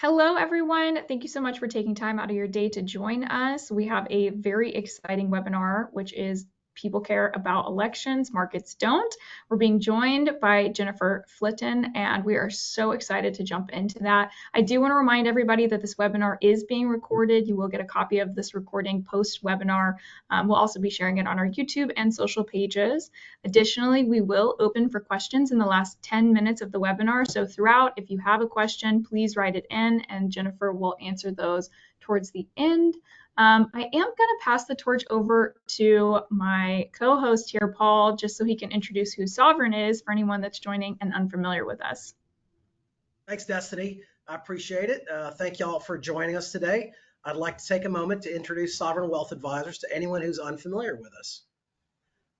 Hello, everyone. Thank you so much for taking time out of your day to join us. We have a very exciting webinar, which is People Care About Elections, Markets Don't. We're being joined by Jennifer Flitton, and we are so excited to jump into that. I do want to remind everybody that this webinar is being recorded. You will get a copy of this recording post-webinar. We'll also be sharing it on our YouTube and social pages. Additionally, we will open for questions in the last 10 minutes of the webinar. So throughout, if you have a question, please write it in and Jennifer will answer those towards the end. I am going to pass the torch over to my co-host here, Paul, just so he can introduce who Sovereign is for anyone that's joining and unfamiliar with us. Thanks, Destiny. I appreciate it. Thank y'all for joining us today. I'd like to take a moment to introduce Sovereign Wealth Advisors to anyone who's unfamiliar with us.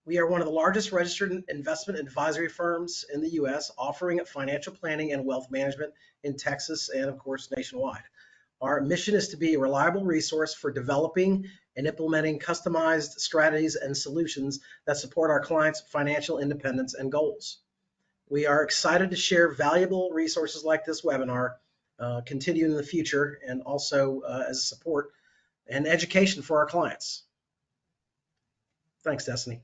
We are one of the largest registered investment advisory firms in the U.S., offering financial planning and wealth management in Texas and, of course, nationwide. Our mission is to be a reliable resource for developing and implementing customized strategies and solutions that support our clients' financial independence and goals. We are excited to share valuable resources like this webinar, continue in the future, and also as a support and education for our clients. Thanks, Destiny.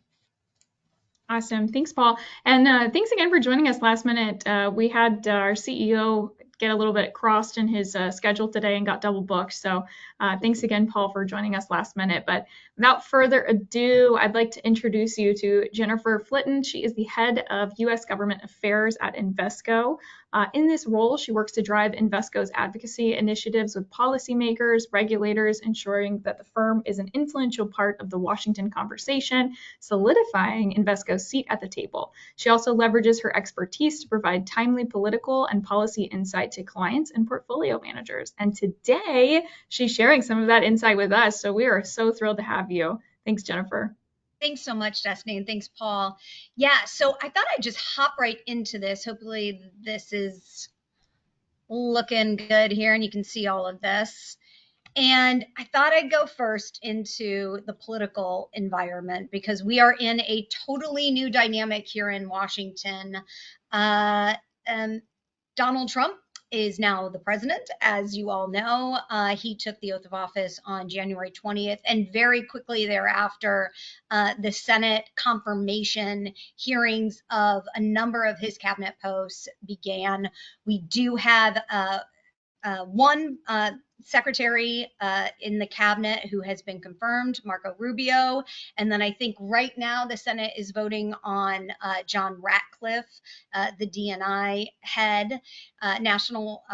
Awesome. Thanks, Paul. And thanks again for joining us last minute. We had our CEO get a little bit crossed in his schedule today and got double booked. So thanks again, Paul, for joining us last minute. But without further ado, I'd like to introduce you to Jennifer Flitton. She is the head of U.S. Government Affairs at Invesco. In this role, she works to drive Invesco's advocacy initiatives with policymakers, regulators, ensuring that the firm is an influential part of the Washington conversation, solidifying Invesco's seat at the table. She also leverages her expertise to provide timely political and policy insight to clients and portfolio managers. And today, she's sharing some of that insight with us. So we are so thrilled to have you. Thanks, Jennifer. Thanks so much, Destiny, and thanks, Paul. Yeah, so I thought I'd just hop right into this. Hopefully this is looking good here and you can see all of this. And I thought I'd go first into the political environment because we are in a totally new dynamic here in Washington. Donald Trump is now the president, as you all know. He took the oath of office on January 20th, and very quickly thereafter, the Senate confirmation hearings of a number of his cabinet posts began. We do have one secretary in the cabinet who has been confirmed, Marco Rubio. And then I think right now the Senate is voting on John Ratcliffe, the DNI head. National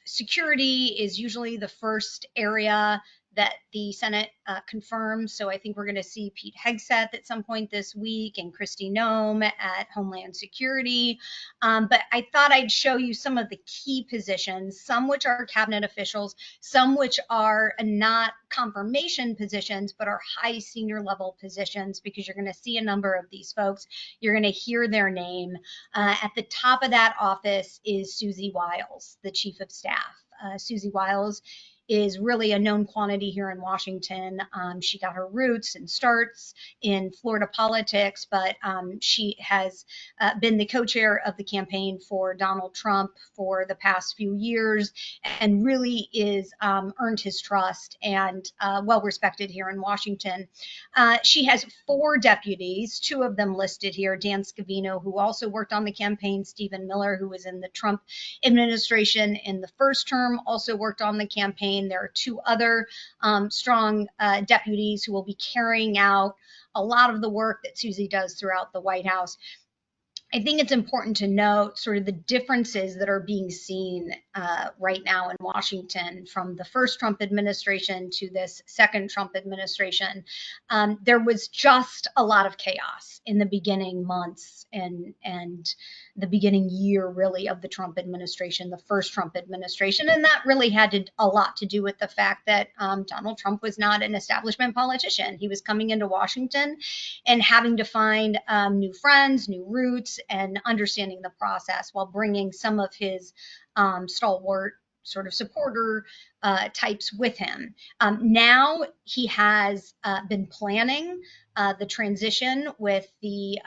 security is usually the first area that the Senate confirms. So I think we're going to see Pete Hegseth at some point this week and Kristi Noem at Homeland Security. But I thought I'd show you some of the key positions, some which are cabinet officials, some which are not confirmation positions, but are high senior level positions, because you're going to see a number of these folks. You're going to hear their name. At the top of that office is Susie Wiles, the chief of staff. Susie Wiles is really a known quantity here in Washington. She got her roots and starts in Florida politics, but she has been the co-chair of the campaign for Donald Trump for the past few years, and really is earned his trust and well respected here in Washington. She has 4 deputies, 2 of them listed here: Dan Scavino, who also worked on the campaign; Stephen Miller, who was in the Trump administration in the first term, also worked on the campaign. There are 2 other strong deputies who will be carrying out a lot of the work that Susie does throughout the White House. I think it's important to note sort of the differences that are being seen right now in Washington from the first Trump administration to this second Trump administration. There was just a lot of chaos in the beginning months and the beginning year, really, of the Trump administration, the first Trump administration. And that really had a lot to do with the fact that Donald Trump was not an establishment politician. He was coming into Washington and having to find new friends, new roots, and understanding the process while bringing some of his stalwart sort of supporter types with him. Now he has been planning the transition with the,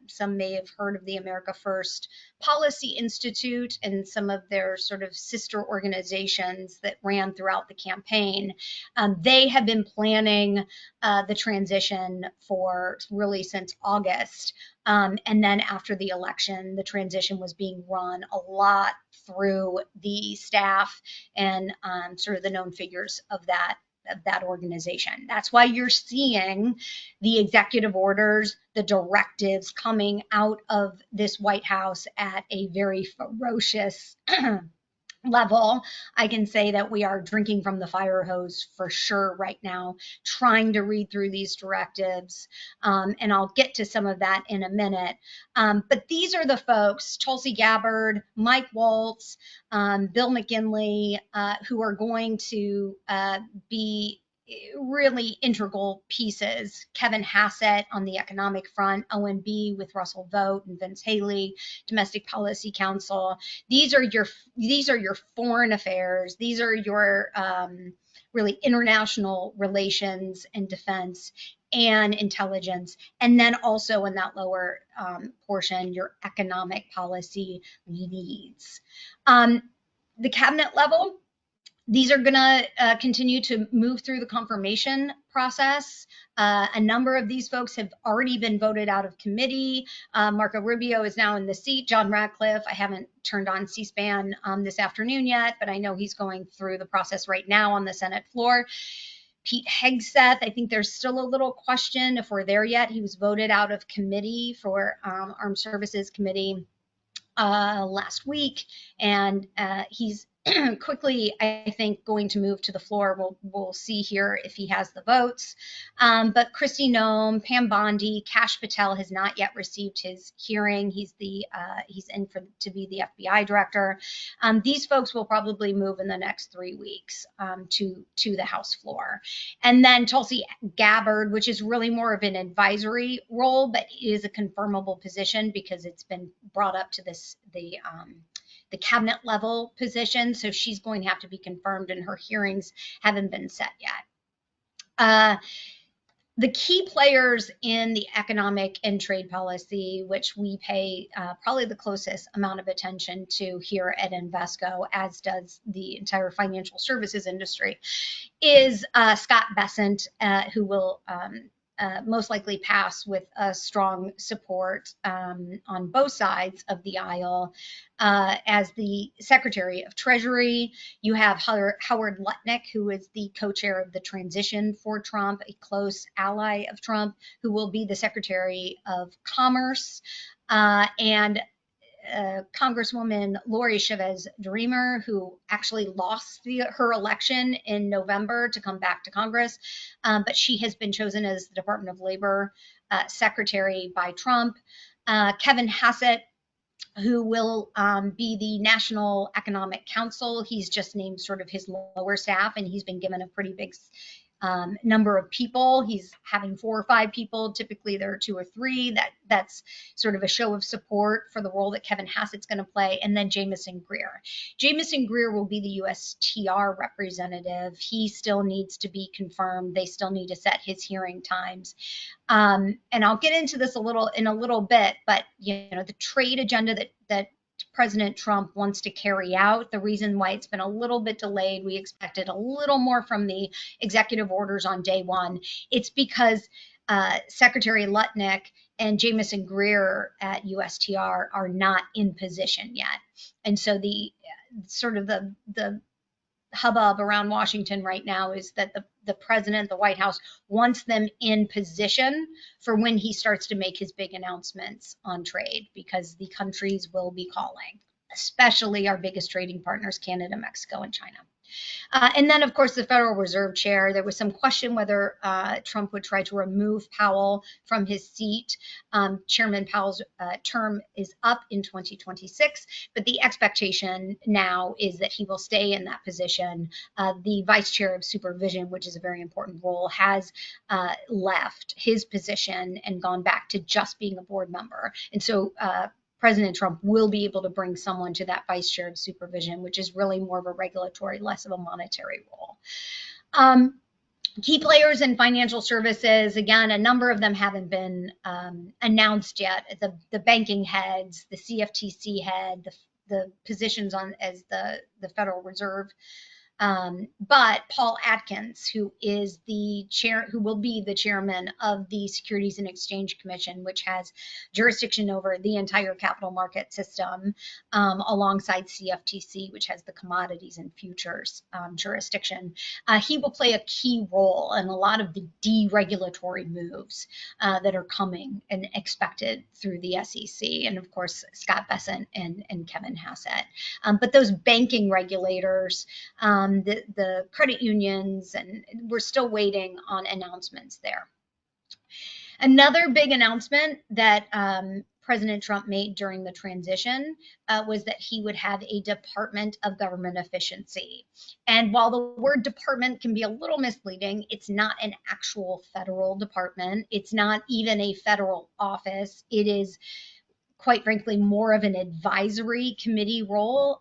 some may have heard of the America First Policy Institute and some of their sort of sister organizations that ran throughout the campaign. They have been planning the transition for really since August. And then after the election, the transition was being run a lot through the staff and sort of the known figures of that organization. That's why you're seeing the executive orders, the directives coming out of this White House at a very ferocious level. I can say that we are drinking from the fire hose for sure right now, trying to read through these directives. And I'll get to some of that in a minute. But these are the folks, Tulsi Gabbard, Mike Waltz, Bill McKinley, who are going to be really integral pieces. Kevin Hassett on the economic front, OMB with Russell Vought and Vince Haley, Domestic Policy Council. These are your foreign affairs. These are your really international relations and defense and intelligence. And then also in that lower portion, your economic policy leads. The cabinet level, these are going to continue to move through the confirmation process. A number of these folks have already been voted out of committee. Marco Rubio is now in the seat. John Ratcliffe, I haven't turned on C-SPAN this afternoon yet, but I know he's going through the process right now on the Senate floor. Pete Hegseth, I think there's still a little question if we're there yet. He was voted out of committee for Armed Services Committee last week, and he's quickly, I think, going to move to the floor. We'll see here if he has the votes. But Kristi Noem, Pam Bondi, Kash Patel has not yet received his hearing. He's in to be the FBI director. These folks will probably move in the next 3 weeks to the House floor. And then Tulsi Gabbard, which is really more of an advisory role, but is a confirmable position because it's been brought up to the cabinet level position. So she's going to have to be confirmed and her hearings haven't been set yet. The key players in the economic and trade policy, which we pay probably the closest amount of attention to here at Invesco, as does the entire financial services industry, is Scott Bessent, who will most likely pass with a strong support on both sides of the aisle. As the Secretary of Treasury, you have Howard Lutnick, who is the co-chair of the transition for Trump, a close ally of Trump, who will be the Secretary of Commerce. And Congresswoman Lori Chavez Dreamer, who actually lost her election in November to come back to Congress, but she has been chosen as the Department of Labor Secretary by Trump. Kevin Hassett, who will be the National Economic Council. He's just named sort of his lower staff, and he's been given a pretty big number of people. He's having 4 or 5 people. Typically there are 2 or 3. That's sort of a show of support for the role that Kevin Hassett's going to play. And then Jamison Greer. Jamison Greer will be the USTR representative. He still needs to be confirmed. They still need to set his hearing times. And I'll get into this in a little bit, but the trade agenda that President Trump wants to carry out. The reason why it's been a little bit delayed, we expected a little more from the executive orders on day one. It's because Secretary Lutnick and Jamison Greer at USTR are not in position yet. And so the hubbub around Washington right now is that the president, the White House, wants them in position for when he starts to make his big announcements on trade, because the countries will be calling, especially our biggest trading partners, Canada, Mexico, and China. And then, of course, the Federal Reserve Chair. There was some question whether Trump would try to remove Powell from his seat. Chairman Powell's term is up in 2026, but the expectation now is that he will stay in that position. The Vice Chair of Supervision, which is a very important role, has left his position and gone back to just being a board member. And so President Trump will be able to bring someone to that Vice Chair of Supervision, which is really more of a regulatory, less of a monetary role. Key players in financial services, again, a number of them haven't been announced yet. The banking heads, the CFTC head, the positions on as the Federal Reserve. But Paul Atkins, who is the chair, who will be the chairman of the Securities and Exchange Commission, which has jurisdiction over the entire capital market system, alongside CFTC, which has the commodities and futures jurisdiction. He will play a key role in a lot of the deregulatory moves that are coming and expected through the SEC, and of course Scott Bessent and Kevin Hassett. But those banking regulators, the credit unions, and we're still waiting on announcements there. Another big announcement that President Trump made during the transition was that he would have a Department of Government Efficiency. And while the word department can be a little misleading, it's not an actual federal department. It's not even a federal office. It is, quite frankly, more of an advisory committee role,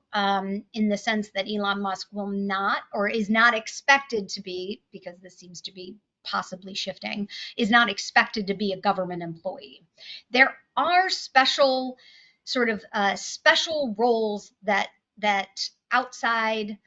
in the sense that Elon Musk will not, or is not expected to be, because this seems to be possibly shifting, is not expected to be a government employee. There are special special roles that outside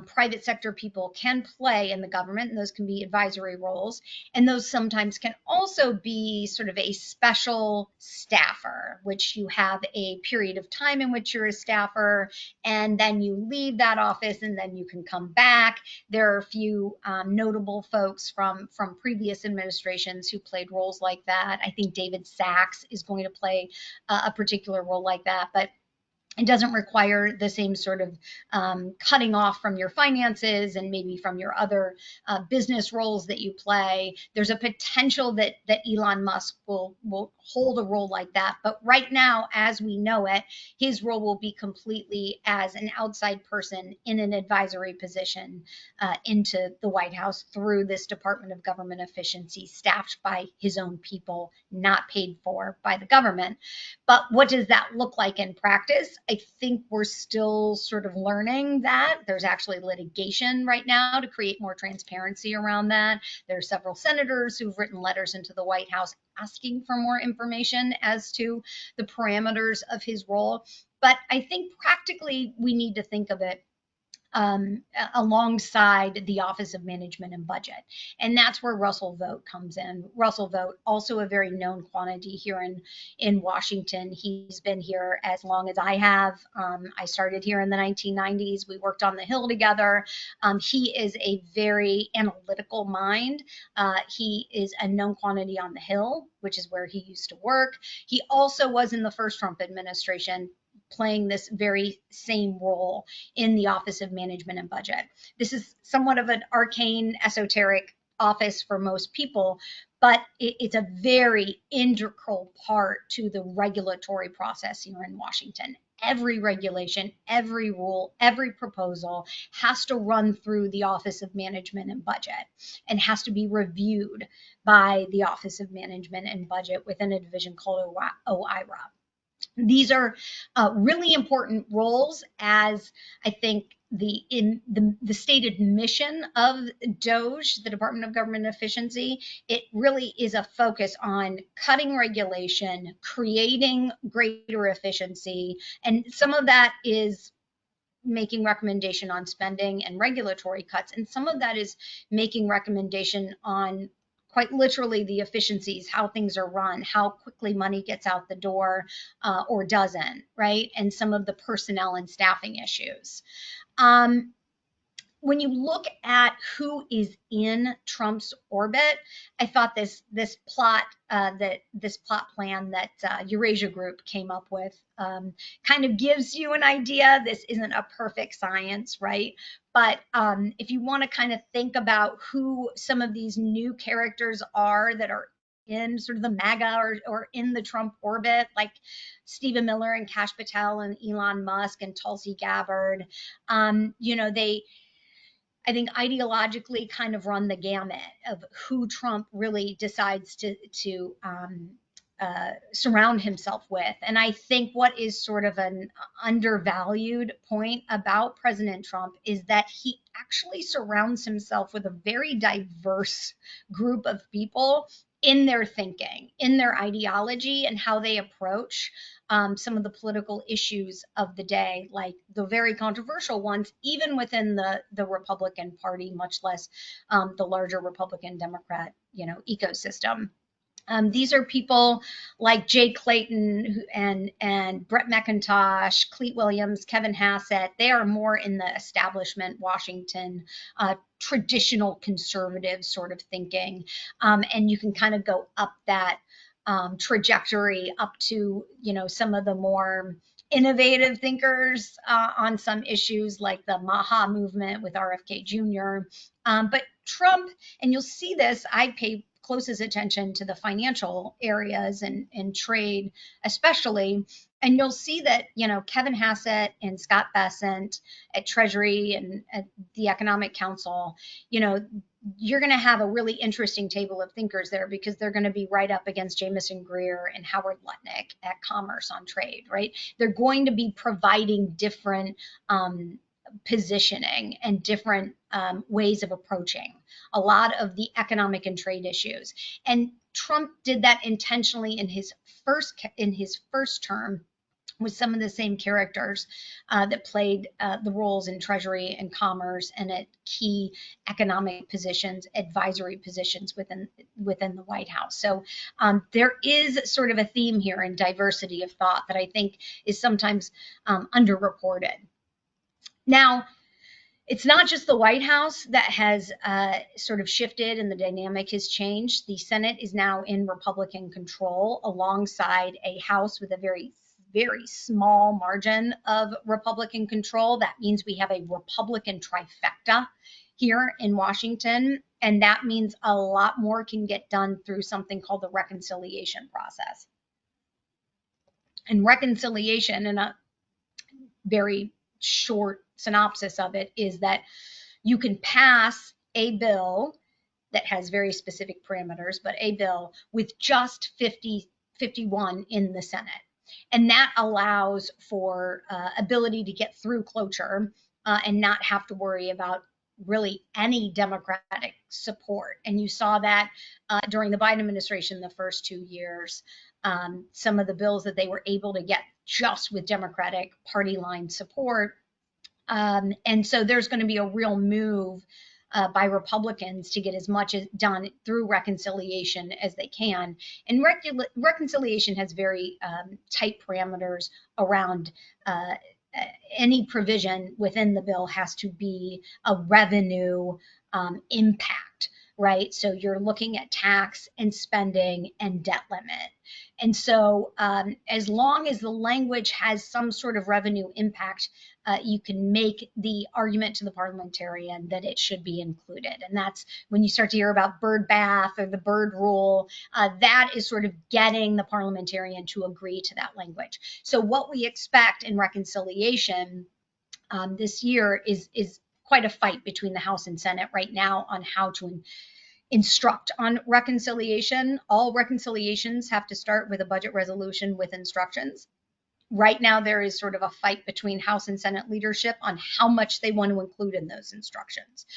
private sector people can play in the government, and those can be advisory roles. And those sometimes can also be sort of a special staffer, which you have a period of time in which you're a staffer, and then you leave that office and then you can come back. There are a few notable folks from previous administrations who played roles like that. I think David Sachs is going to play a particular role like that, but it doesn't require the same sort of cutting off from your finances and maybe from your other business roles that you play. There's a potential that Elon Musk will hold a role like that. But right now, as we know it, his role will be completely as an outside person in an advisory position into the White House through this Department of Government Efficiency, staffed by his own people, not paid for by the government. But what does that look like in practice? I think we're still sort of learning that. There's actually litigation right now to create more transparency around that. There are several senators who've written letters into the White House asking for more information as to the parameters of his role. But I think practically we need to think of it alongside the Office of Management and Budget. And that's where Russell Vought comes in. Russell Vought, also a very known quantity here in Washington. He's been here as long as I have. I started here in the 1990s. We worked on the Hill together. He is a very analytical mind. He is a known quantity on the Hill, which is where he used to work. He also was in the first Trump administration, playing this very same role in the Office of Management and Budget. This is somewhat of an arcane, esoteric office for most people, but it's a very integral part to the regulatory process here in Washington. Every regulation, every rule, every proposal has to run through the Office of Management and Budget and has to be reviewed by the Office of Management and Budget within a division called OIRA. These are really important roles, as I think the stated mission of DOGE, the Department of Government Efficiency, it really is a focus on cutting regulation, creating greater efficiency, and some of that is making recommendation on spending and regulatory cuts, and some of that is making recommendation on quite literally the efficiencies, how things are run, how quickly money gets out the door or doesn't, right? And some of the personnel and staffing issues. When you look at who is in Trump's orbit, I thought this plot plan that Eurasia Group came up with kind of gives you an idea. This isn't a perfect science, right? But if you want to kind of think about who some of these new characters are that are in sort of the MAGA or in the Trump orbit, like Stephen Miller and Kash Patel and Elon Musk and Tulsi Gabbard, I think ideologically kind of run the gamut of who Trump really decides to surround himself with. And I think what is sort of an undervalued point about President Trump is that he actually surrounds himself with a very diverse group of people in their thinking, in their ideology, and how they approach some of the political issues of the day, like the very controversial ones, even within the Republican Party, much less the larger Republican Democrat, ecosystem. These are people like Jay Clayton and Brett McIntosh, Cleet Williams, Kevin Hassett. They are more in the establishment Washington traditional conservative sort of thinking, and you can kind of go up that trajectory up to some of the more innovative thinkers on some issues like the Maha movement with RFK Jr. But Trump, and you'll see this, I pay closest attention to the financial areas and trade especially, and you'll see that Kevin Hassett and Scott Bessent at Treasury and at the Economic Council, you're going to have a really interesting table of thinkers there, because they're going to be right up against Jamison Greer and Howard Lutnick at Commerce on trade, right? They're going to be providing different positioning and different ways of approaching a lot of the economic and trade issues. And Trump did that intentionally in his first term with some of the same characters that played the roles in Treasury and Commerce and at key economic positions, advisory positions within the White House. So there is sort of a theme here in diversity of thought that I think is sometimes underreported. Now, it's not just the White House that has sort of shifted and the dynamic has changed. The Senate is now in Republican control alongside a House with a very, very small margin of Republican control. That means we have a Republican trifecta here in Washington, and that means a lot more can get done through something called the reconciliation process. And reconciliation, in a very short synopsis of it, is that you can pass a bill that has very specific parameters, but a bill with just 51 in the Senate. And that allows for ability to get through cloture and not have to worry about really any Democratic support. And you saw that during the Biden administration the first 2 years. Some of the bills that they were able to get just with Democratic party line support. And so there's going to be a real move by Republicans to get as much as done through reconciliation as they can. And reconciliation has very tight parameters around any provision within the bill has to be a revenue impact, right? So you're looking at tax and spending and debt limit. And so as long as the language has some sort of revenue impact, you can make the argument to the parliamentarian that it should be included. And that's when you start to hear about bird bath or the bird rule, that is sort of getting the parliamentarian to agree to that language. So what we expect in reconciliation this year is quite a fight between the House and Senate right now on how to instruct on reconciliation. All reconciliations have to start with a budget resolution with instructions. Right now, there is sort of a fight between House and Senate leadership on how much they want to include in those instructions.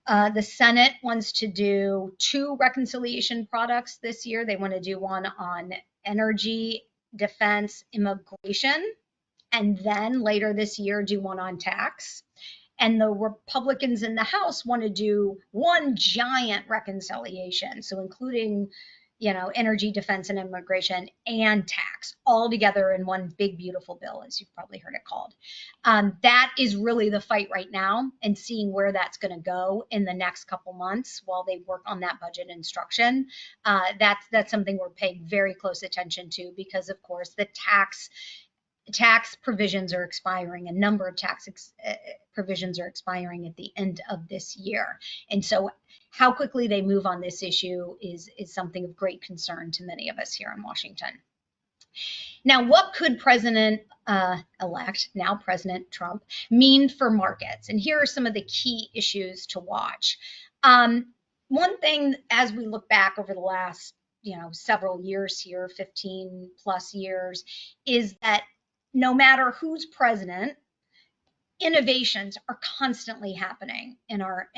The Senate wants to do 2 reconciliation products this year. They want to do one on energy, defense, immigration, and then later this year do one on tax. And the Republicans in the House want to do one giant reconciliation, so including, energy, defense, and immigration and tax all together in one big, beautiful bill, as you've probably heard it called. That is really the fight right now, and seeing where that's going to go in the next couple months while they work on that budget instruction. That's something we're paying very close attention to, because, of course, the tax provisions are expiring. A number of tax provisions are expiring at the end of this year. And so how quickly they move on this issue is something of great concern to many of us here in Washington. Now, what could President-elect, now President Trump, mean for markets? And here are some of the key issues to watch. One thing, as we look back over the last several years here, 15 plus years, is that no matter who's president, innovations are constantly happening in our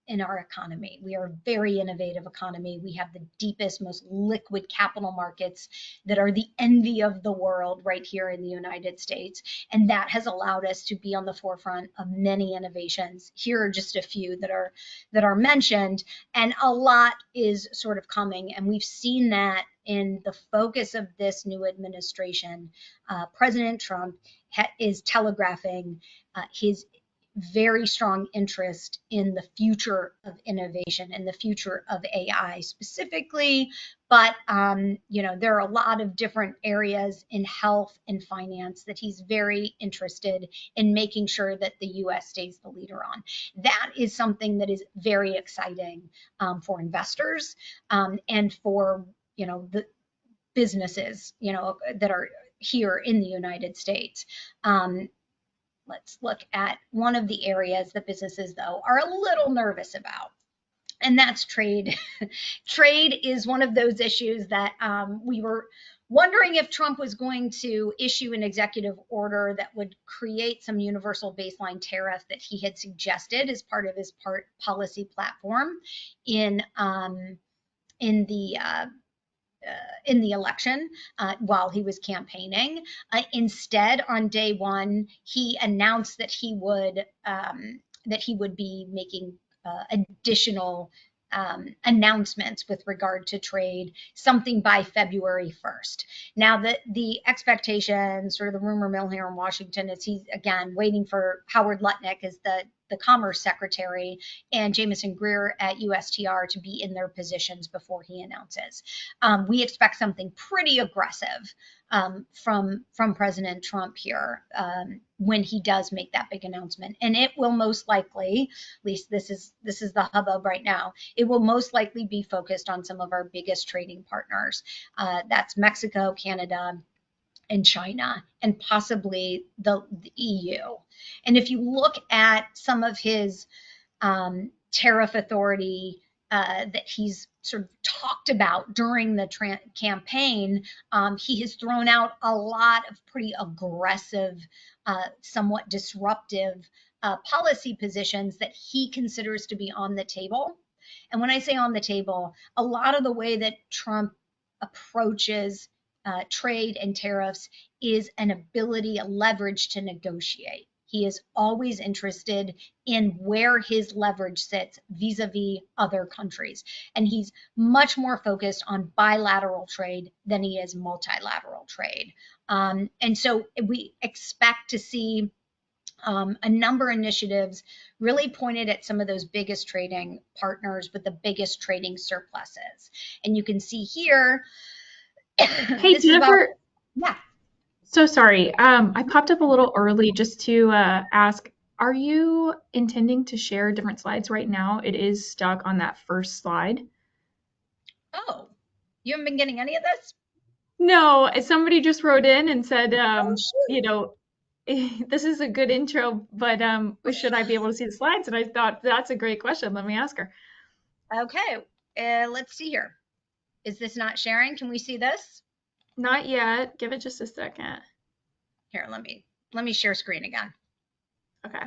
economy. We are a very innovative economy. We have the deepest, most liquid capital markets that are the envy of the world right here in the United States. And that has allowed us to be on the forefront of many innovations. Here are just a few that are mentioned, and a lot is sort of coming. And we've seen that in the focus of this new administration. President Trump is telegraphing his very strong interest in the future of innovation and the future of AI specifically. But, there are a lot of different areas in health and finance that he's very interested in making sure that the US stays the leader on. That is something that is very exciting for investors and for, the businesses, that are here in the United States. Let's look at one of the areas that businesses, though, are a little nervous about, and that's trade. Trade is one of those issues that we were wondering if Trump was going to issue an executive order that would create some universal baseline tariff that he had suggested as part of his policy platform in the election while he was campaigning. Instead, on day one, he announced that he would be making additional announcements with regard to trade, something by February 1st. Now, the expectation, sort of the rumor mill here in Washington, is he's again waiting for Howard Lutnick as the Commerce Secretary and Jameson Greer at USTR to be in their positions before he announces. We expect something pretty aggressive from President Trump here when he does make that big announcement, and it will most likely, at least this is the hubbub right now, it will most likely be focused on some of our biggest trading partners. That's Mexico, Canada, and China, and possibly the EU. And if you look at some of his tariff authority that he's sort of talked about during the campaign, he has thrown out a lot of pretty aggressive, somewhat disruptive policy positions that he considers to be on the table. And when I say on the table, a lot of the way that Trump approaches trade and tariffs is an ability, a leverage to negotiate. He is always interested in where his leverage sits vis-a-vis other countries. And he's much more focused on bilateral trade than he is multilateral trade. And so we expect to see a number of initiatives really pointed at some of those biggest trading partners with the biggest trading surpluses. And you can see here, Hey, Jennifer. Yeah. So sorry. I popped up a little early just to ask, are you intending to share different slides right now? It is stuck on that first slide. Oh, you haven't been getting any of this? No, somebody just wrote in and said, Oh, this is a good intro, but should I be able to see the slides? And I thought that's a great question. Let me ask her. Okay, let's see here. Is this not sharing? Can we see this? Not yet. Give it just a second. Here, let me share screen again. Okay.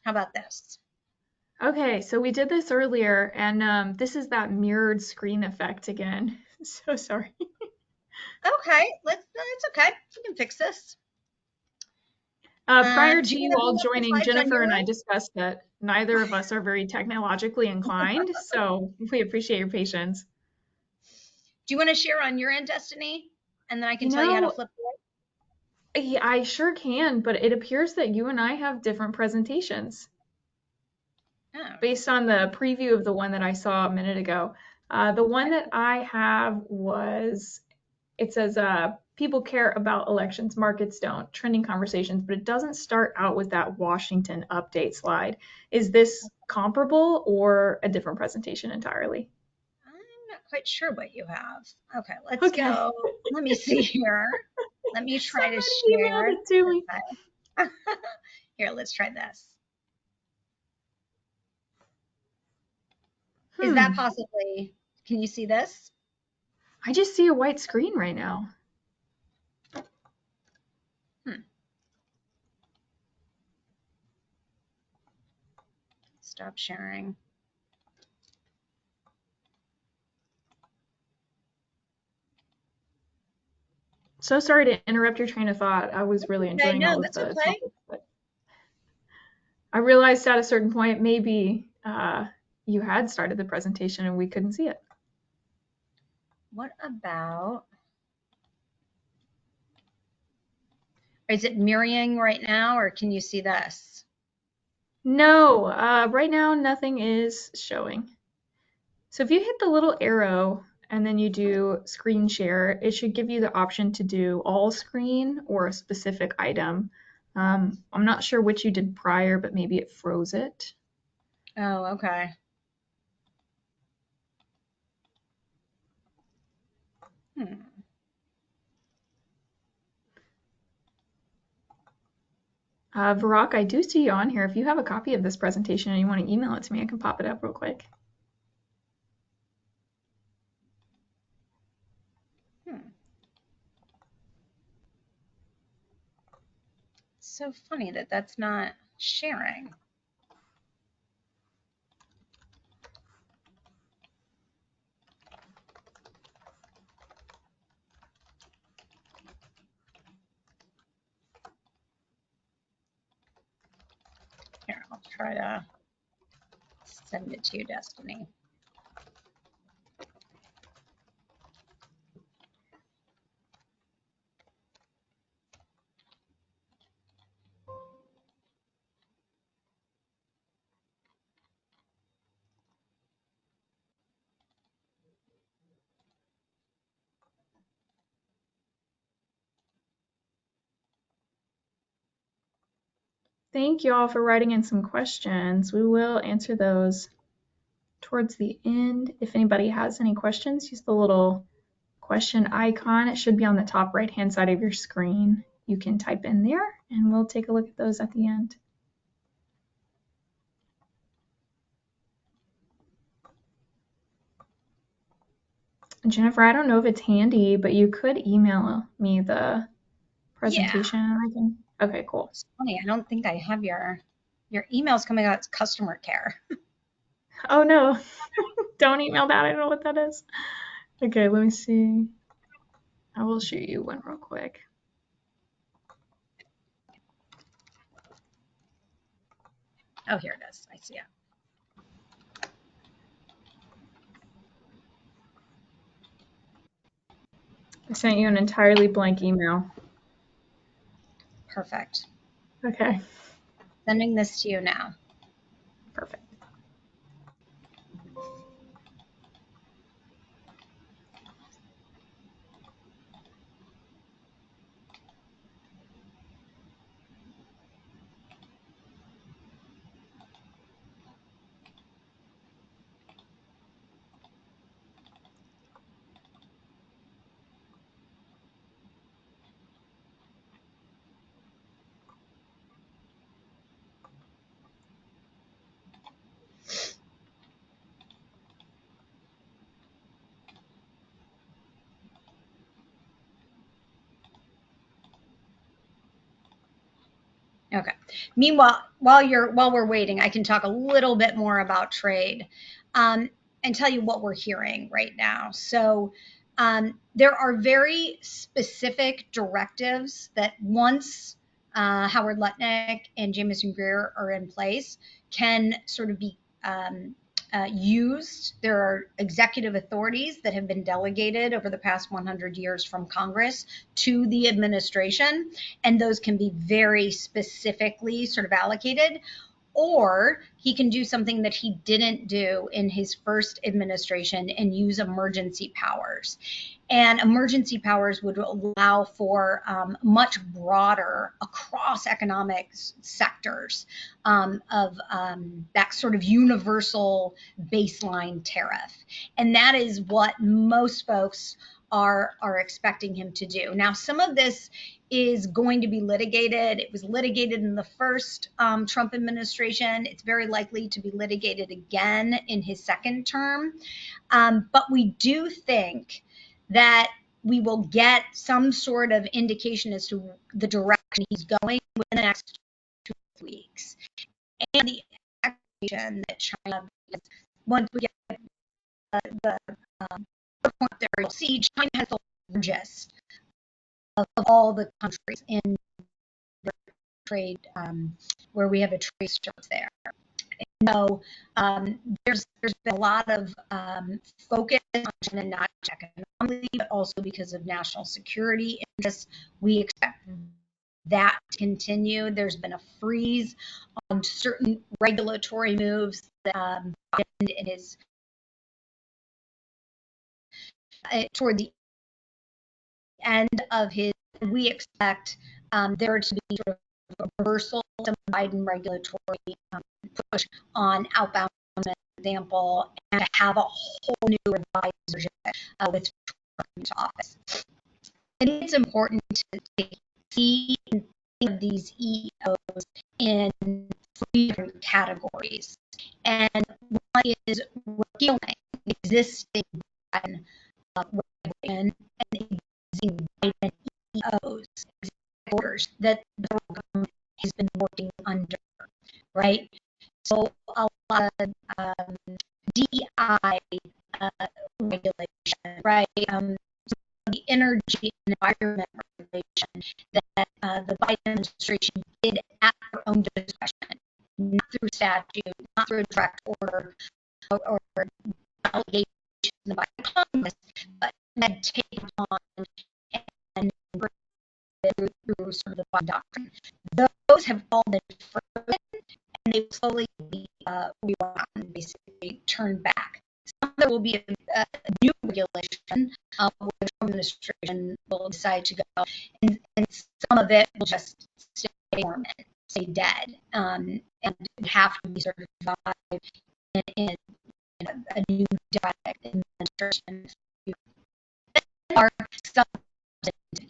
How about this? Okay, so we did this earlier, and this is that mirrored screen effect again. So sorry. Okay, it's okay. We can fix this. Prior to you all joining, Jennifer and I discussed that neither of us are very technologically inclined, so we appreciate your patience. Do you want to share on your end, Destiny? And then I can tell you how to flip it? Yeah, I sure can, but it appears that you and I have different presentations. Oh. Based on the preview of the one that I saw a minute ago. The one that I have it says, people care about elections, markets don't, trending conversations, but it doesn't start out with that Washington update slide. Is this comparable or a different presentation entirely? I'm not quite sure what you have. Okay, let's go. Let me see here. Let me try to share. It to me. Here, let's try this. Is that possibly, can you see this? I just see a white screen right now. Stop sharing. So sorry to interrupt your train of thought. I was really enjoying No, all of that's the okay. topics, but I realized at a certain point maybe you had started the presentation and we couldn't see it. What about, is it mirroring right now, or can you see this? No, right now nothing is showing. So if you hit the little arrow and then you do screen share, it should give you the option to do all screen or a specific item. I'm not sure which you did prior, but maybe it froze it. Oh, okay. Varrock, I do see you on here. If you have a copy of this presentation and you want to email it to me, I can pop it up real quick. So funny that that's not sharing. Here, I'll try to send it to you, Destiny. Thank you all for writing in some questions. We will answer those towards the end. If anybody has any questions, use the little question icon. It should be on the top right-hand side of your screen. You can type in there and we'll take a look at those at the end. Jennifer, I don't know if it's handy, but you could email me the presentation. Yeah. I can. Okay, cool. It's funny. I don't think I have your email's coming out as customer care. Oh no, don't email that. I don't know what that is. Okay, let me see. I will shoot you one real quick. Oh, here it is. I see it. I sent you an entirely blank email. Perfect. Okay. Sending this to you now. Perfect. Okay. Meanwhile, while we're waiting, I can talk a little bit more about trade, and tell you what we're hearing right now. So there are very specific directives that once Howard Lutnick and Jameson Greer are in place, can sort of be used. There are executive authorities that have been delegated over the past 100 years from Congress to the administration, and those can be very specifically sort of allocated. Or he can do something that he didn't do in his first administration and use emergency powers. And emergency powers would allow for much broader, across economic sectors, of that sort of universal baseline tariff. And that is what most folks are expecting him to do. Now, some of this is going to be litigated. It was litigated in the first Trump administration. It's very likely to be litigated again in his second term. But we do think that we will get some sort of indication as to the direction he's going within the next 2 weeks. And the expectation that China, once we get the point there, you'll see China has the largest of all the countries in trade, where we have a trade surplus there. And so there's been a lot of focus on China, not just economically, but also because of national security interests. We expect that to continue. There's been a freeze on certain regulatory moves that Biden in his toward the end of his. We expect there to be sort of a reversal of Biden regulatory push on outbound, for example, and to have a whole new revised version with Trump into office. I think it's important to see these EOs in 3 different categories. And one is repealing existing Biden regulation and existing Biden EOs, orders that the federal government has been working under, right? So a lot of DEI regulation, right? The energy and environment regulation that the Biden administration did at their own discretion, not through statute, not through a direct order or delegation by Congress, but had taken on and through sort of the Biden doctrine. Those have all been frozen, and they will slowly be rewound, basically turned back. There will be a new regulation where the Trump administration will decide to go, and some of it will just stay dormant, stay dead, and have to be sort of revived in a new democratic administration. There are some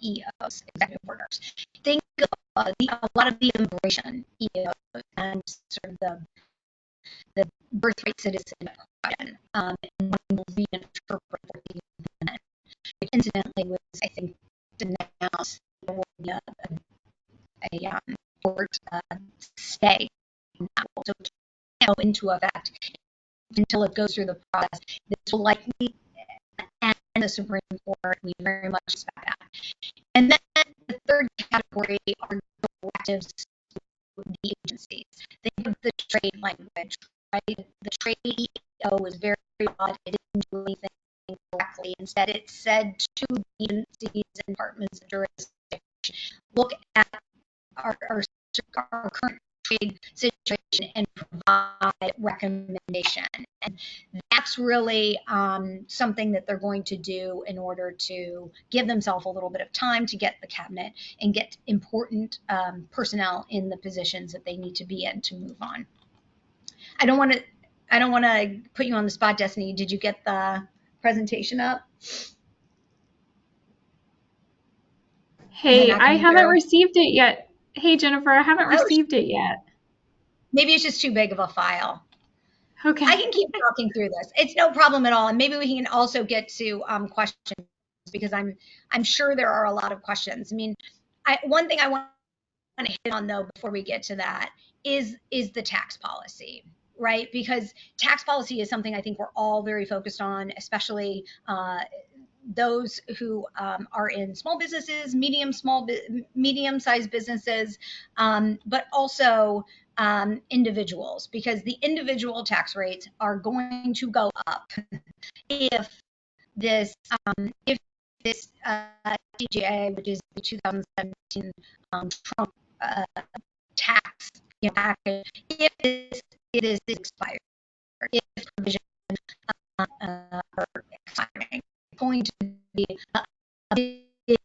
EOs, executive orders. Think of a lot of the immigration EOs and sort of the birthright citizen question, and one will reinterpret 14th Amendment, which incidentally was, I think, denounced. There will be a court stay in that will go into effect until it goes through the process. This will likely end the Supreme Court. We very much expect that. And then the third category are directives to the agencies. Think of the trade language, right? The trade EO was very odd. It didn't do anything correctly. Instead, it said to the agencies and departments of jurisdiction, look at our current trade situation and provide recommendation. And that's really something that they're going to do in order to give themselves a little bit of time to get the cabinet and get important personnel in the positions that they need to be in to move on. I don't want to put you on the spot, Destiny. Did you get the presentation up? Hey, I haven't received it yet. Hey, Jennifer, I haven't received it yet. Maybe it's just too big of a file. Okay. I can keep talking through this. It's no problem at all. And maybe we can also get to questions, because I'm sure there are a lot of questions. I mean, one thing I want to hit on, though, before we get to that is the tax policy, right? Because tax policy is something I think we're all very focused on, especially those who are in small businesses, medium-sized businesses, but also individuals, because the individual tax rates are going to go up if this TGA, which is the 2017 Trump tax package, if it is expired, if provisions are expiring, it's going to be a big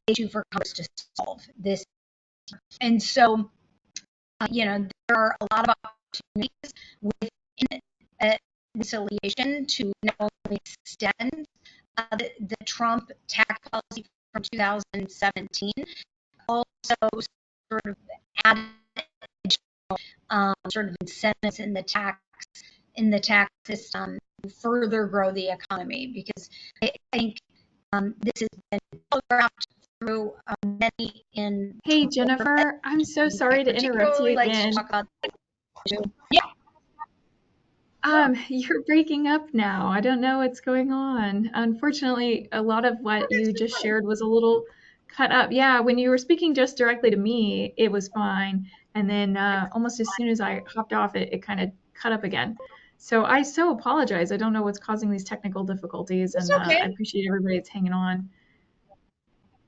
issue for Congress to solve this. And so, there are a lot of opportunities within reconciliation to not only extend the Trump tax policy from 2017 also sort of added sort of incentives in the tax system to further grow the economy, because I think this has been telegraphed through many in. Hey, Jennifer, I'm so sorry to interrupt you Particularly likes to again. talk about. Yeah. You're breaking up now. I don't know what's going on. Unfortunately, a lot of what you just shared was a little cut up. Yeah, when you were speaking just directly to me, it was fine. And then almost as soon as I hopped off, it kind of cut up again. So I so apologize. I don't know what's causing these technical difficulties, It's and I okay. appreciate everybody that's hanging on.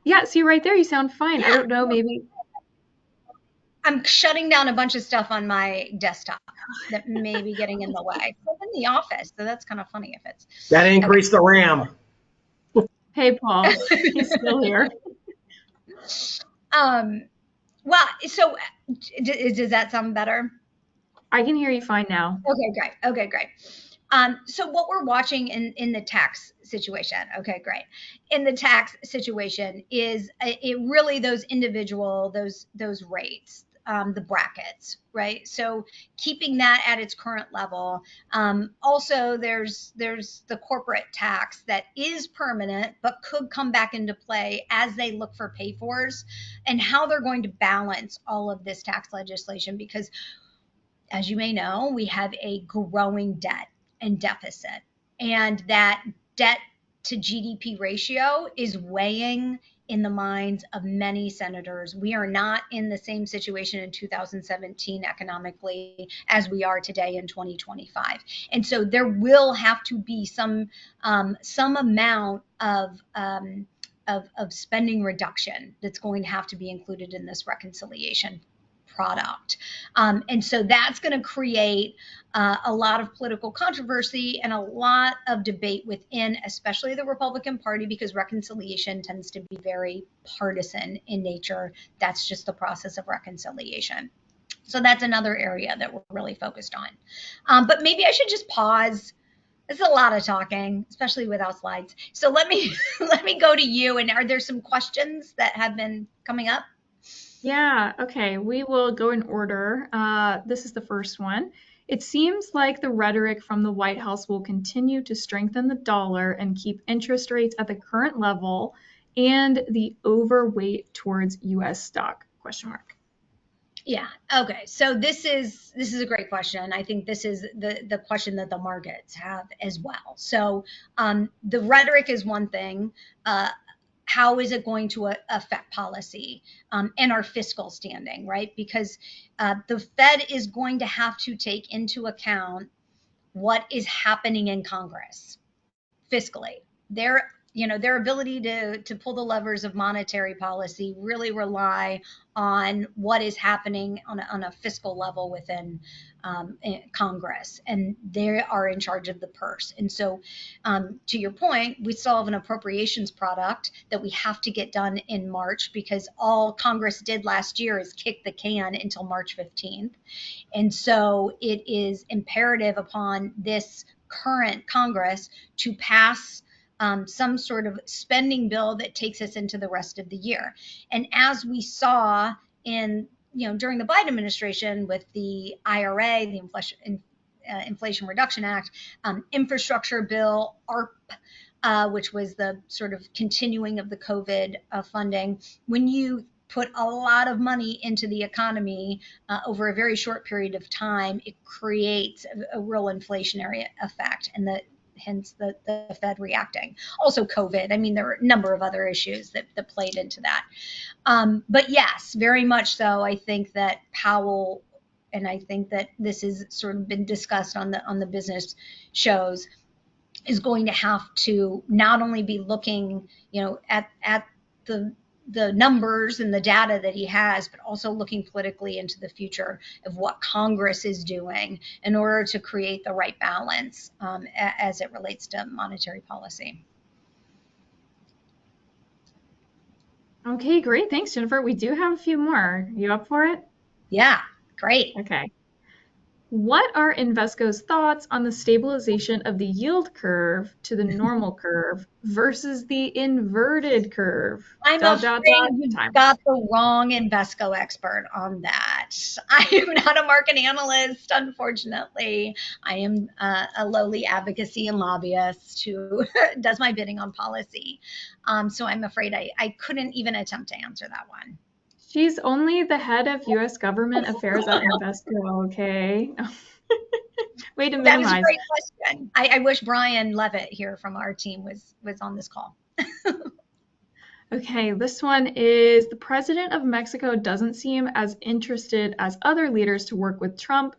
Yeah, see right there, you sound fine. I Yeah. don't know, maybe. I'm shutting down a bunch of stuff on my desktop that may be getting in the way. I'm in the office, so that's kind of funny if it's Got to increase the RAM. Hey, Paul, he's still here. Well, so does that sound better? I can hear you fine now. Okay, great. Okay, great. So what we're watching in the tax situation, okay, great. In the tax situation is it really those individual, those rates, the brackets, right? So keeping that at its current level. Also, there's the corporate tax that is permanent, but could come back into play as they look for pay-fors and how they're going to balance all of this tax legislation, because as you may know, we have a growing debt and deficit, and that debt to GDP ratio is weighing in the minds of many senators. We are not in the same situation in 2017 economically as we are today in 2025. And so there will have to be some amount of spending reduction that's going to have to be included in this reconciliation product. And so that's going to create a lot of political controversy and a lot of debate within, especially the Republican Party, because reconciliation tends to be very partisan in nature. That's just the process of reconciliation. So that's another area that we're really focused on. But maybe I should just pause. It's a lot of talking, especially without slides. So let me go to you. And are there some questions that have been coming up? Yeah, okay, we will go in order. This is the first one. It seems like the rhetoric from the White House will continue to strengthen the dollar and keep interest rates at the current level and the overweight towards US stock, question mark. Yeah. Okay. So this is a great question. I think this is the question that the markets have as well. So the rhetoric is one thing. How is it going to affect policy and our fiscal standing, right? Because the Fed is going to have to take into account what is happening in Congress fiscally. Their ability to pull the levers of monetary policy really rely on what is happening on a fiscal level within Congress, and they are in charge of the purse. And so, to your point, we still have an appropriations product that we have to get done in March, because all Congress did last year is kick the can until March 15th. And so it is imperative upon this current Congress to pass some sort of spending bill that takes us into the rest of the year. And as we saw during the Biden administration with the IRA, the Inflation Reduction Act, infrastructure bill, ARP, which was the sort of continuing of the COVID funding, when you put a lot of money into the economy over a very short period of time, it creates a real inflationary effect, and hence the Fed reacting. Also COVID. I mean, there were a number of other issues that played into that. But yes, very much so. I think that Powell, and I think that this has sort of been discussed on the business shows, is going to have to not only be looking, at the numbers and the data that he has, but also looking politically into the future of what Congress is doing in order to create the right balance as it relates to monetary policy. Okay, great. Thanks, Jennifer. We do have a few more. You up for it? Yeah, great. Okay. What are Invesco's thoughts on the stabilization of the yield curve to the normal curve versus the inverted curve? I'm Dot, dot, afraid dot. you Time. got the wrong Invesco expert on that. I am not a market analyst, unfortunately. I am a lowly advocacy and lobbyist who does my bidding on policy. So I'm afraid I couldn't even attempt to answer that one. She's only the head of U.S. government affairs at Invesco, okay? Way to That is a minimize. great question. I wish Brian Levitt here from our team was on this call. Okay, this one is the president of Mexico doesn't seem as interested as other leaders to work with Trump.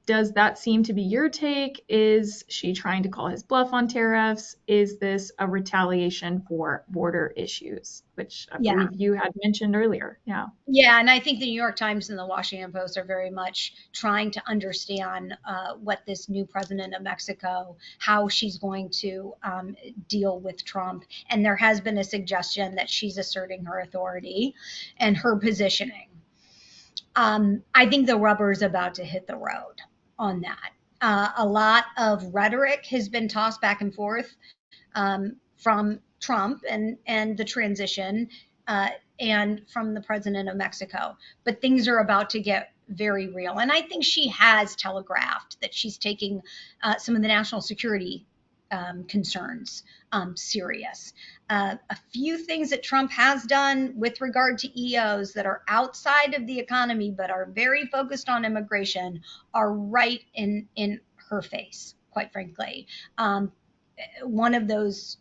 Does that seem to be your take? Is she trying to call his bluff on tariffs? Is this a retaliation for border issues, which I Yeah. believe you had mentioned earlier? Yeah. Yeah, and I think the New York Times and the Washington Post are very much trying to understand what this new president of Mexico, how she's going to deal with Trump. And there has been a suggestion that she's asserting her authority and her positioning. I think the rubber is about to hit the road on that. A lot of rhetoric has been tossed back and forth from Trump and the transition and from the president of Mexico. But things are about to get very real. And I think she has telegraphed that she's taking some of the national security concerns serious. A few things that Trump has done with regard to EOs that are outside of the economy but are very focused on immigration are right in her face, quite frankly. One of those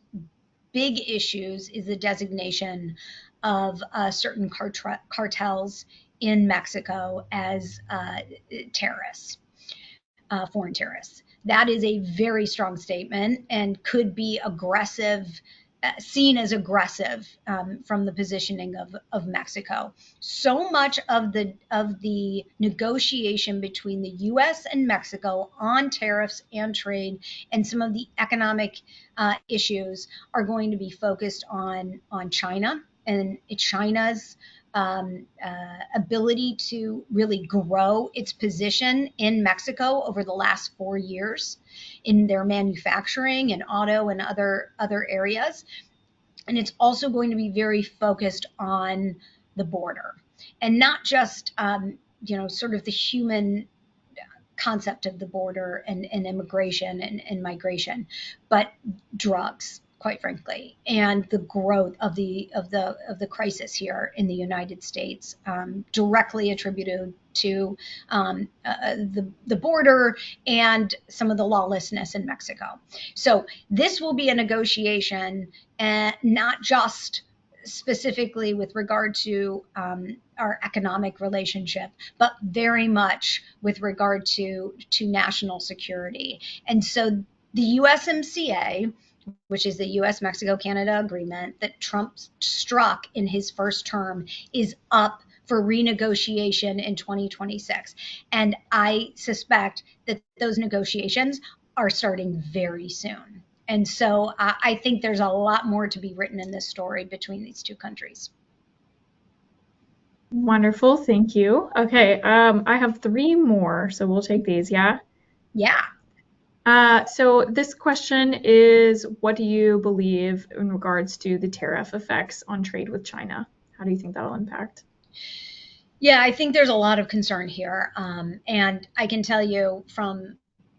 big issues is the designation of certain cartels in Mexico as terrorists, foreign terrorists. That is a very strong statement and could be aggressive, seen as aggressive from the positioning of Mexico. So much of the negotiation between the U.S. and Mexico on tariffs and trade and some of the economic issues are going to be focused on China and China's ability to really grow its position in Mexico over the last 4 years in their manufacturing and auto and other areas. And it's also going to be very focused on the border and not just, sort of the human concept of the border and immigration and migration, but drugs, quite frankly, and the growth of the crisis here in the United States, directly attributed to the border and some of the lawlessness in Mexico. So this will be a negotiation, and not just specifically with regard to our economic relationship, but very much with regard to national security. And so the USMCA, which is the US Mexico Canada agreement that Trump struck in his first term, is up for renegotiation in 2026. And I suspect that those negotiations are starting very soon. And so I think there's a lot more to be written in this story between these two countries. Wonderful. Thank you. Okay. I have three more, so we'll take these. Yeah. Yeah. So this question is, what do you believe in regards to the tariff effects on trade with China? How do you think that'll impact? Yeah, I think there's a lot of concern here. And I can tell you from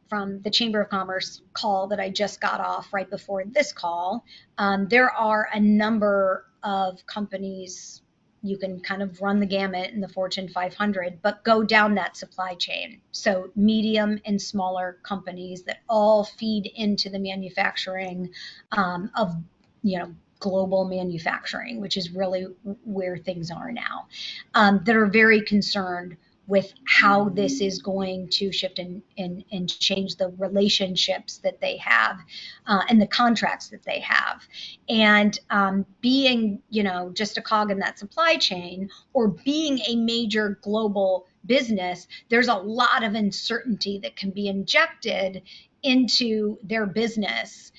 the Chamber of Commerce call that I just got off right before this call, there are a number of companies. You can kind of run the gamut in the Fortune 500, but go down that supply chain. So medium and smaller companies that all feed into the manufacturing of, global manufacturing, which is really where things are now, that are very concerned with how this is going to shift and change the relationships that they have and the contracts that they have. And being, just a cog in that supply chain or being a major global business, there's a lot of uncertainty that can be injected into their business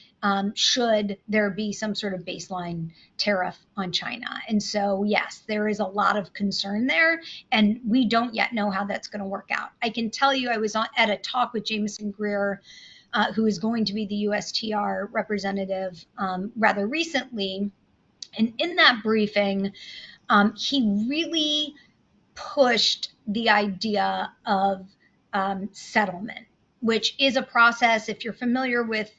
should there be some sort of baseline tariff on China. And so, yes, there is a lot of concern there, and we don't yet know how that's going to work out. I can tell you I was at a talk with Jameson Greer, who is going to be the USTR representative rather recently. And in that briefing, he really pushed the idea of settlement, which is a process. If you're familiar with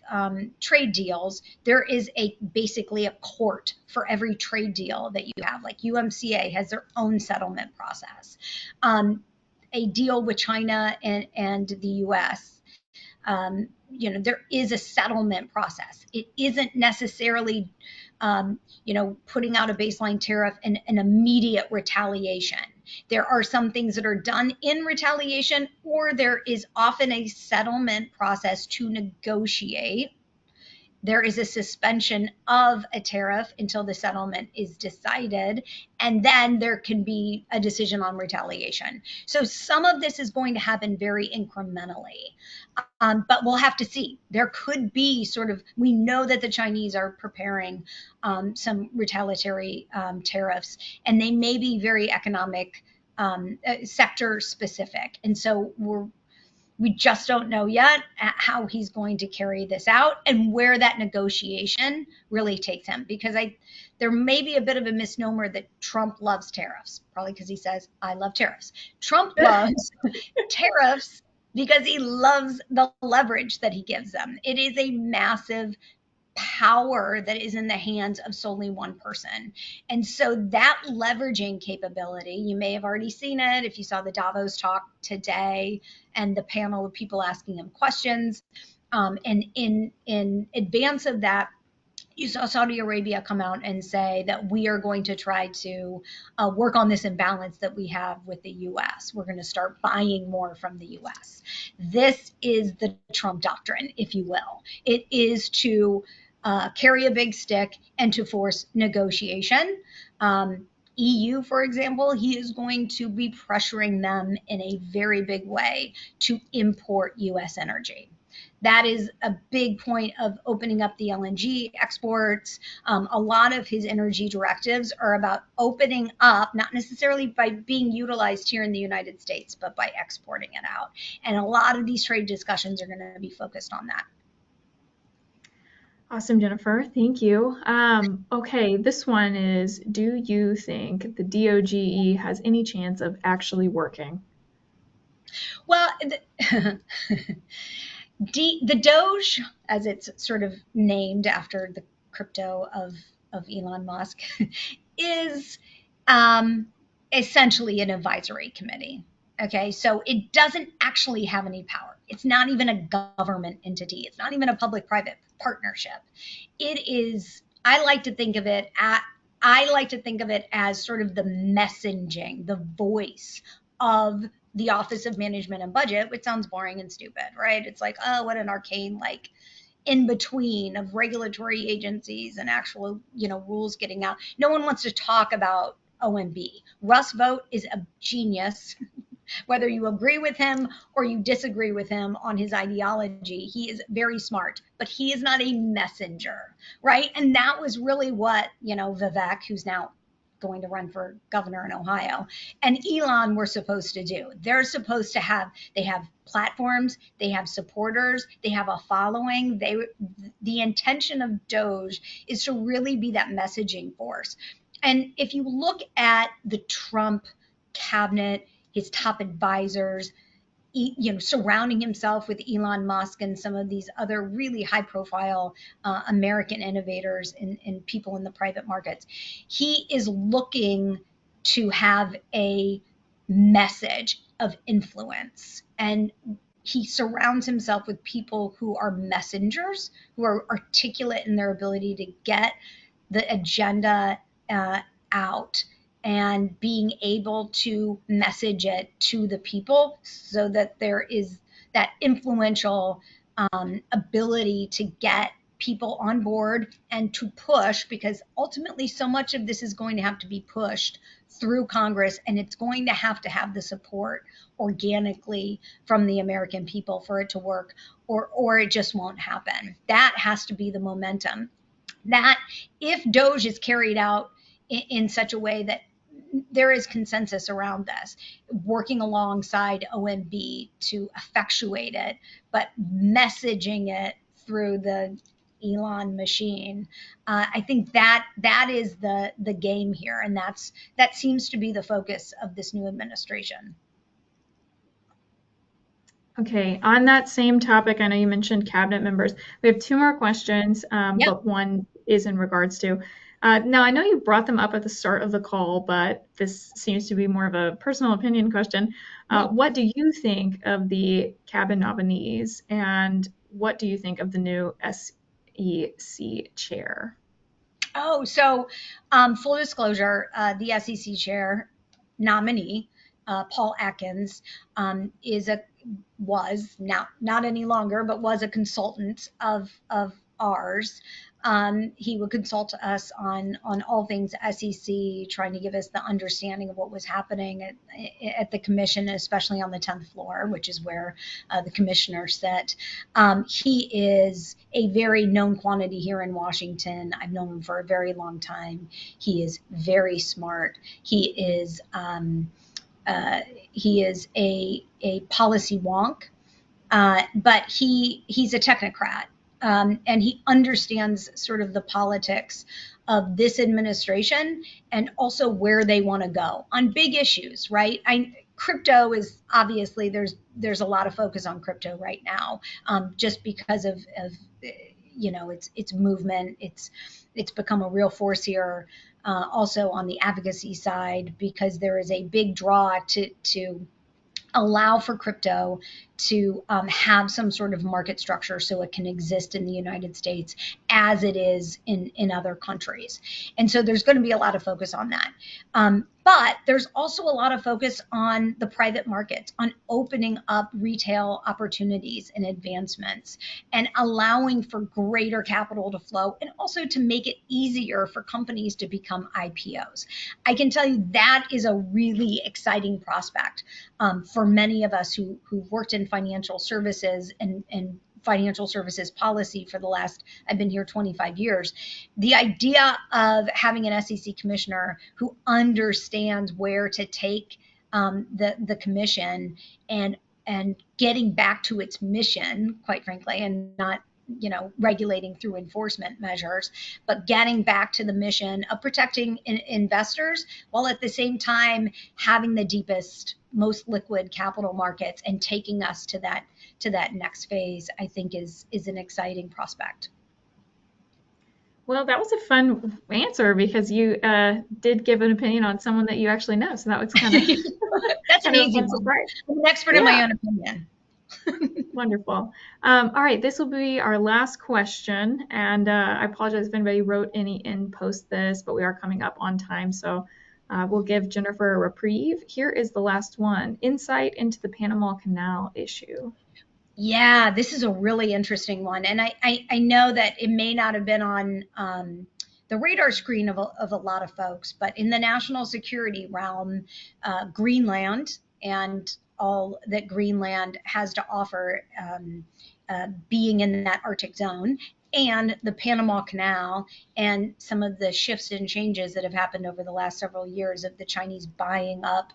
trade deals, there is basically a court for every trade deal that you have. Like UMCA has their own settlement process. A deal with China and the US, there is a settlement process. It isn't necessarily putting out a baseline tariff and an immediate retaliation. There are some things that are done in retaliation, or there is often a settlement process to negotiate. There is a suspension of a tariff until the settlement is decided, and then there can be a decision on retaliation. So some of this is going to happen very incrementally, but we'll have to see. There could be we know that the Chinese are preparing some retaliatory tariffs, and they may be very economic sector specific. And so we just don't know yet how he's going to carry this out and where that negotiation really takes him, because there may be a bit of a misnomer that Trump loves tariffs, probably because he says, I love tariffs. Trump loves tariffs because he loves the leverage that he gives them. It is a massive power that is in the hands of solely one person. And so that leveraging capability, you may have already seen it if you saw the Davos talk today and the panel of people asking him questions. And in advance of that, you saw Saudi Arabia come out and say that we are going to try to work on this imbalance that we have with the US. We're going to start buying more from the US. This is the Trump doctrine, if you will. It is to carry a big stick and to force negotiation. EU, for example, he is going to be pressuring them in a very big way to import US energy. That is a big point of opening up the LNG exports. A lot of his energy directives are about opening up, not necessarily by being utilized here in the United States, but by exporting it out. And a lot of these trade discussions are going to be focused on that. Awesome, Jennifer. Thank you. Okay, this one is, do you think the DOGE has any chance of actually working? Well, the Doge, as it's sort of named after the crypto of Elon Musk, is essentially an advisory committee. Okay, so it doesn't actually have any power. It's not even a government entity. It's not even a public-private partnership. It is, I like to think of it as sort of the messaging, the voice of the Office of Management and Budget, which sounds boring and stupid, right? It's like, oh, what an arcane, like, in between of regulatory agencies and actual, rules getting out. No one wants to talk about OMB. Russ Vought is a genius. Whether you agree with him or you disagree with him on his ideology, he is very smart, but he is not a messenger, right? And that was really what, Vivek, who's now going to run for governor in Ohio, and Elon were supposed to do. They're supposed to they have platforms, they have supporters, they have a following. The intention of Doge is to really be that messaging force. And if you look at the Trump cabinet, his top advisors, surrounding himself with Elon Musk and some of these other really high profile American innovators and people in the private markets, he is looking to have a message of influence. And he surrounds himself with people who are messengers, who are articulate in their ability to get the agenda out and being able to message it to the people so that there is that influential ability to get people on board and to push, because ultimately so much of this is going to have to be pushed through Congress, and it's going to have the support organically from the American people for it to work, or it just won't happen. That has to be the momentum. That if DOGE is carried out in such a way that there is consensus around this, working alongside OMB to effectuate it, but messaging it through the Elon machine. I think that is the game here, and that seems to be the focus of this new administration. Okay, on that same topic, I know you mentioned cabinet members. We have two more questions, Yep. but one is in regards to. Now, I know you brought them up at the start of the call, but this seems to be more of a personal opinion question. What do you think of the cabinet nominees, and what do you think of the new SEC chair? Oh, so full disclosure, the SEC chair nominee, Paul Atkins, was now not any longer, but was a consultant of ours. He would consult us on all things SEC, trying to give us the understanding of what was happening at the commission, especially on the 10th floor, which is where the commissioners sit. He is a very known quantity here in Washington. I've known him for a very long time. He is very smart. He is a policy wonk, but he's a technocrat, and he understands sort of the politics of this administration and also where they want to go on big issues, right? Crypto is obviously there's a lot of focus on crypto right now, just because of its movement. It's become a real force here. Also on the advocacy side, because there is a big draw to allow for crypto to have some sort of market structure so it can exist in the United States as it is in other countries. And so there's going to be a lot of focus on that. But there's also a lot of focus on the private markets, on opening up retail opportunities and advancements and allowing for greater capital to flow, and also to make it easier for companies to become IPOs. I can tell you that is a really exciting prospect for many of us who've worked in financial services and financial services policy for the last, I've been here 25 years. The idea of having an SEC commissioner who understands where to take the commission and getting back to its mission, quite frankly, and not regulating through enforcement measures, but getting back to the mission of protecting investors while at the same time having the deepest, most liquid capital markets and taking us to that next phase, I think is an exciting prospect. Well, that was a fun answer because you did give an opinion on someone that you actually know. So that was kind of that's an easy one. Surprise. I'm an expert in my own opinion. Wonderful. All right, this will be our last question, and I apologize if anybody wrote any in post this, but we are coming up on time, so we'll give Jennifer a reprieve. Here is the last one: insight into the Panama Canal issue. Yeah, this is a really interesting one, and I know that it may not have been on the radar screen of a lot of folks, but in the national security realm, Greenland and all that Greenland has to offer, being in that Arctic zone, and the Panama Canal, and some of the shifts and changes that have happened over the last several years of the Chinese buying up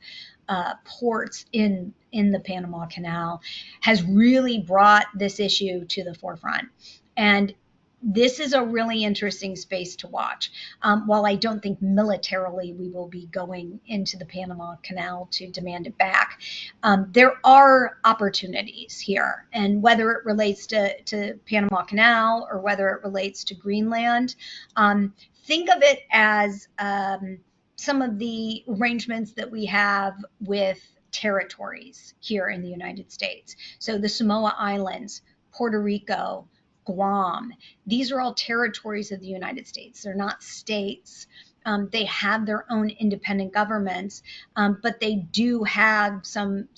ports in the Panama Canal, has really brought this issue to the forefront. And this is a really interesting space to watch. While I don't think militarily we will be going into the Panama Canal to demand it back, there are opportunities here. And whether it relates to Panama Canal or whether it relates to Greenland, think of it as some of the arrangements that we have with territories here in the United States. So the Samoa Islands, Puerto Rico, Guam, these are all territories of the United States. They're not states. They have their own independent governments, but they do have some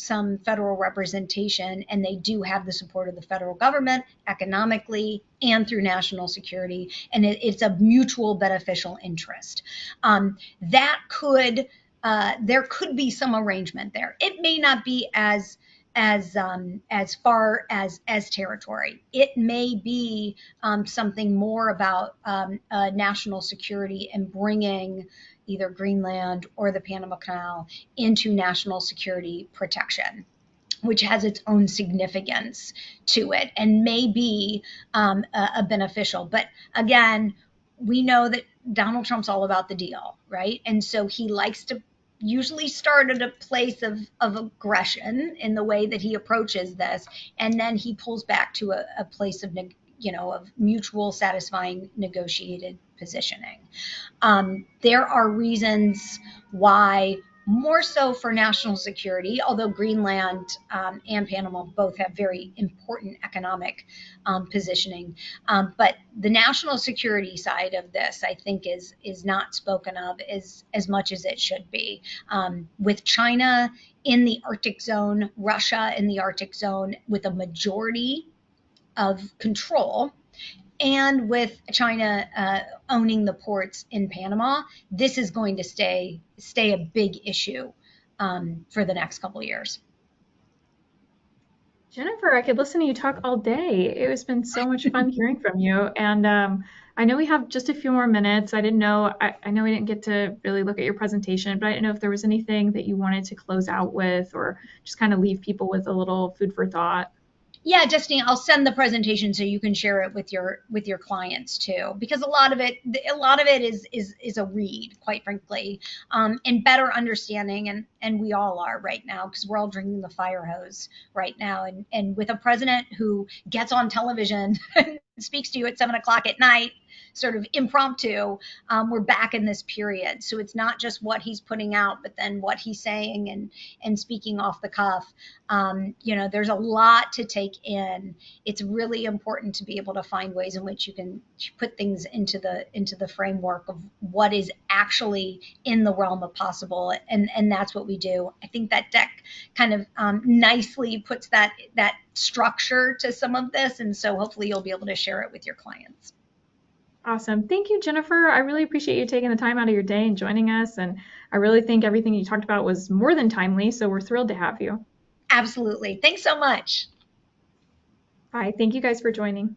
federal representation, and they do have the support of the federal government economically and through national security, and it's a mutual beneficial interest. That could there could be some arrangement there. It may not be as far as territory. It may be something more about national security and bringing either Greenland or the Panama Canal into national security protection, which has its own significance to it and may be a beneficial. But again, we know that Donald Trump's all about the deal, right? And so he likes to usually start at a place of aggression in the way that he approaches this, and then he pulls back to a place of of mutual satisfying negotiated positioning. There are reasons why, more so for national security, although Greenland and Panama both have very important economic positioning. But the national security side of this, I think, is not spoken of as much as it should be. With China in the Arctic zone, Russia in the Arctic zone with a majority of control, and with China owning the ports in Panama, this is going to stay a big issue for the next couple of years. Jennifer, I could listen to you talk all day. It has been so much fun hearing from you. And I know we have just a few more minutes. I didn't know, I know we didn't get to really look at your presentation, but I didn't know if there was anything that you wanted to close out with or just kind of leave people with a little food for thought. Yeah, Justine, I'll send the presentation so you can share it with your clients too, because a lot of it is a read, quite frankly, and better understanding, and we all are right now because we're all drinking the fire hose right now, and with a president who gets on television and speaks to you at 7 o'clock at night, sort of impromptu, we're back in this period. So it's not just what he's putting out, but then what he's saying and speaking off the cuff. There's a lot to take in. It's really important to be able to find ways in which you can put things into the framework of what is actually in the realm of possible, and that's what we do. I think that deck kind of nicely puts that structure to some of this, and so hopefully you'll be able to share it with your clients. Awesome. Thank you, Jennifer. I really appreciate you taking the time out of your day and joining us. And I really think everything you talked about was more than timely. So we're thrilled to have you. Absolutely. Thanks so much. Bye. Thank you guys for joining.